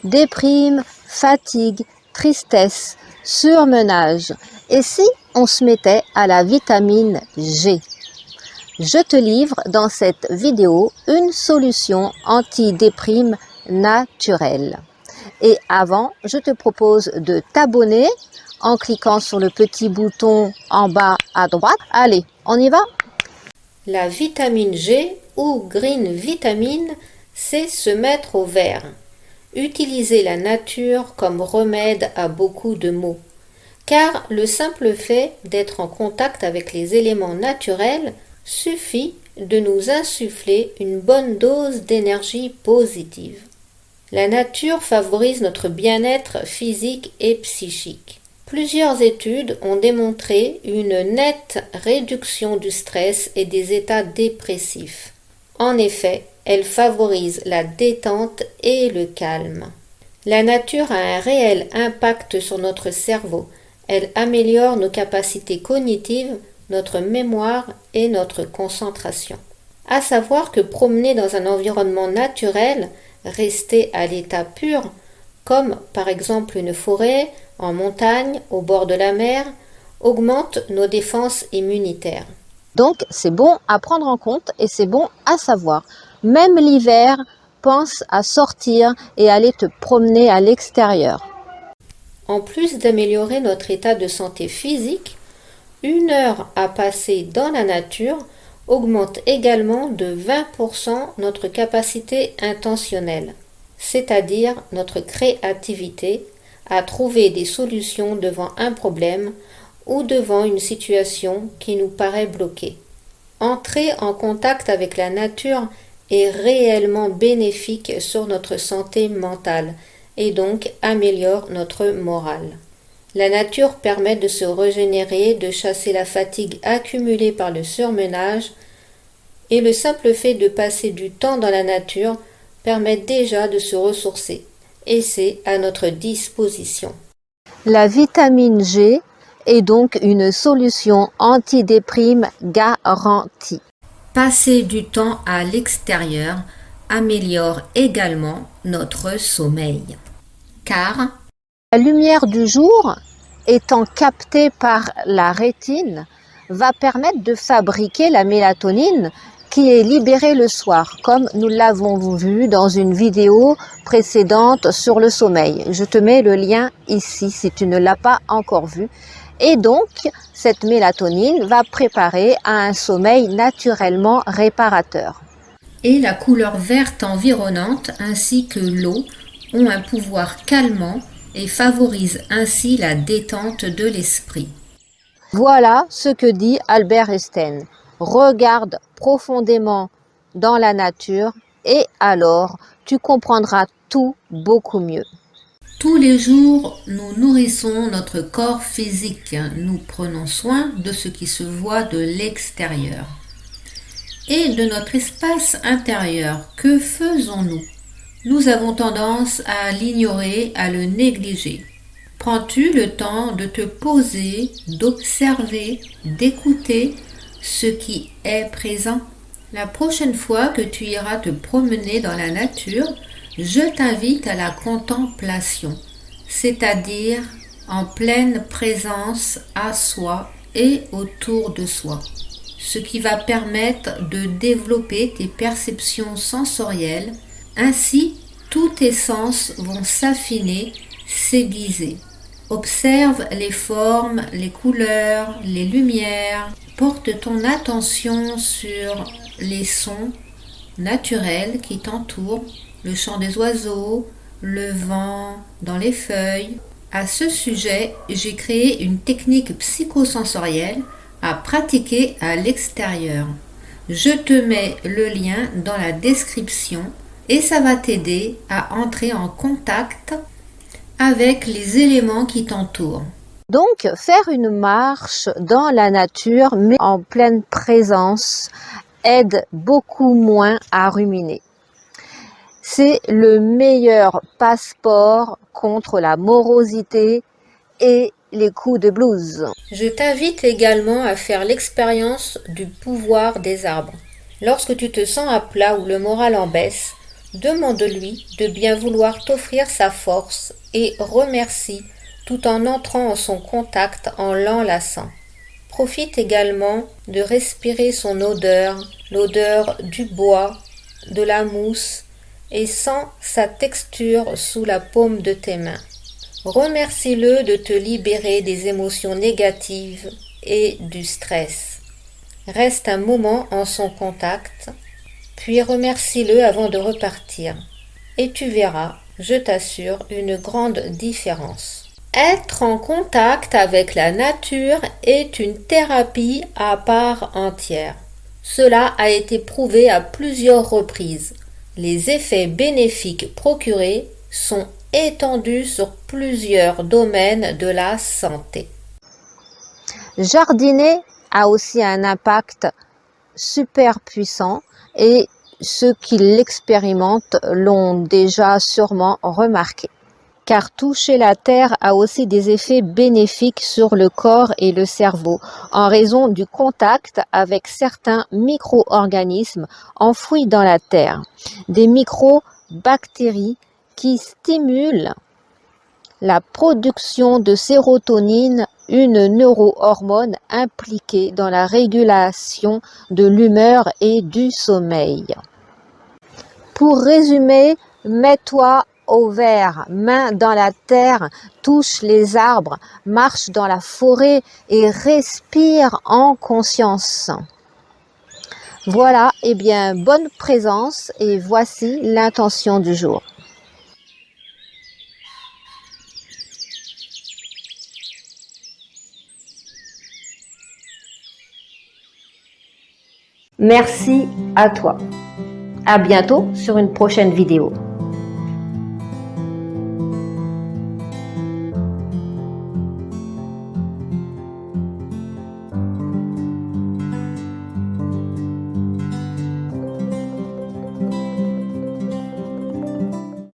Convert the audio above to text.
déprime, fatigue, tristesse, surmenage. Et si on se mettait à la vitamine G? Je te livre dans cette vidéo une solution anti-déprime naturelle. Et avant, je te propose de t'abonner en cliquant sur le petit bouton en bas à droite. Allez, on y va? La vitamine G ou green vitamine, c'est se mettre au vert. Utiliser la nature comme remède à beaucoup de maux. Car le simple fait d'être en contact avec les éléments naturels suffit de nous insuffler une bonne dose d'énergie positive. La nature favorise notre bien-être physique et psychique. Plusieurs études ont démontré une nette réduction du stress et des états dépressifs. En effet, elle favorise la détente et le calme. La nature a un réel impact sur notre cerveau. Elle améliore nos capacités cognitives, notre mémoire et notre concentration. À savoir que promener dans un environnement naturel, rester à l'état pur, comme par exemple une forêt, en montagne, au bord de la mer, augmente nos défenses immunitaires. Donc c'est bon à prendre en compte et c'est bon à savoir. Même l'hiver, pense à sortir et aller te promener à l'extérieur. En plus d'améliorer notre état de santé physique, 1 heure à passer dans la nature augmente également de 20% notre capacité intentionnelle, c'est-à-dire notre créativité à trouver des solutions devant un problème ou devant une situation qui nous paraît bloquée. Entrer en contact avec la nature est réellement bénéfique sur notre santé mentale et donc améliore notre morale. La nature permet de se régénérer, de chasser la fatigue accumulée par le surmenage, et le simple fait de passer du temps dans la nature permet déjà de se ressourcer, et c'est à notre disposition. La vitamine G est donc une solution antidéprime garantie. Passer du temps à l'extérieur améliore également notre sommeil, car la lumière du jour, étant captée par la rétine, va permettre de fabriquer la mélatonine qui est libérée le soir, comme nous l'avons vu dans une vidéo précédente sur le sommeil. Je te mets le lien ici si tu ne l'as pas encore vu. Et donc, cette mélatonine va préparer à un sommeil naturellement réparateur. Et la couleur verte environnante ainsi que l'eau ont un pouvoir calmant et favorisent ainsi la détente de l'esprit. Voilà ce que dit Albert Einstein. Regarde profondément dans la nature et alors tu comprendras tout beaucoup mieux. Tous les jours, nous nourrissons notre corps physique. Nous prenons soin de ce qui se voit de l'extérieur. Et de notre espace intérieur, que faisons-nous? Nous avons tendance à l'ignorer, à le négliger. Prends-tu le temps de te poser, d'observer, d'écouter ce qui est présent? La prochaine fois que tu iras te promener dans la nature, je t'invite à la contemplation, c'est-à-dire en pleine présence à soi et autour de soi, ce qui va permettre de développer tes perceptions sensorielles. Ainsi, tous tes sens vont s'affiner, s'aiguiser. Observe les formes, les couleurs, les lumières. Porte ton attention sur les sons naturels qui t'entourent, le chant des oiseaux, le vent dans les feuilles. À ce sujet, j'ai créé une technique psychosensorielle à pratiquer à l'extérieur. Je te mets le lien dans la description et ça va t'aider à entrer en contact avec les éléments qui t'entourent. Donc, faire une marche dans la nature, mais en pleine présence, aide beaucoup moins à ruminer. C'est le meilleur passeport contre la morosité et les coups de blues. Je t'invite également à faire l'expérience du pouvoir des arbres. Lorsque tu te sens à plat ou le moral en baisse, Demande-lui de bien vouloir t'offrir sa force et remercie tout en entrant en son contact en l'enlaçant. Profite également de respirer son odeur, l'odeur du bois, de la mousse, et sens sa texture sous la paume de tes mains. Remercie-le de te libérer des émotions négatives et du stress. Reste un moment en son contact, puis remercie-le avant de repartir. Et tu verras, je t'assure, une grande différence. Être en contact avec la nature est une thérapie à part entière. Cela a été prouvé à plusieurs reprises. Les effets bénéfiques procurés sont étendus sur plusieurs domaines de la santé. Jardiner a aussi un impact super puissant et ceux qui l'expérimentent l'ont déjà sûrement remarqué. Car toucher la terre a aussi des effets bénéfiques sur le corps et le cerveau en raison du contact avec certains micro-organismes enfouis dans la terre, des micro-bactéries qui stimulent la production de sérotonine, une neurohormone impliquée dans la régulation de l'humeur et du sommeil. Pour résumer, mets-toi au vert, main dans la terre, touche les arbres, marche dans la forêt et respire en conscience. Voilà, eh bien, bonne présence et voici l'intention du jour. Merci à toi. À bientôt sur une prochaine vidéo.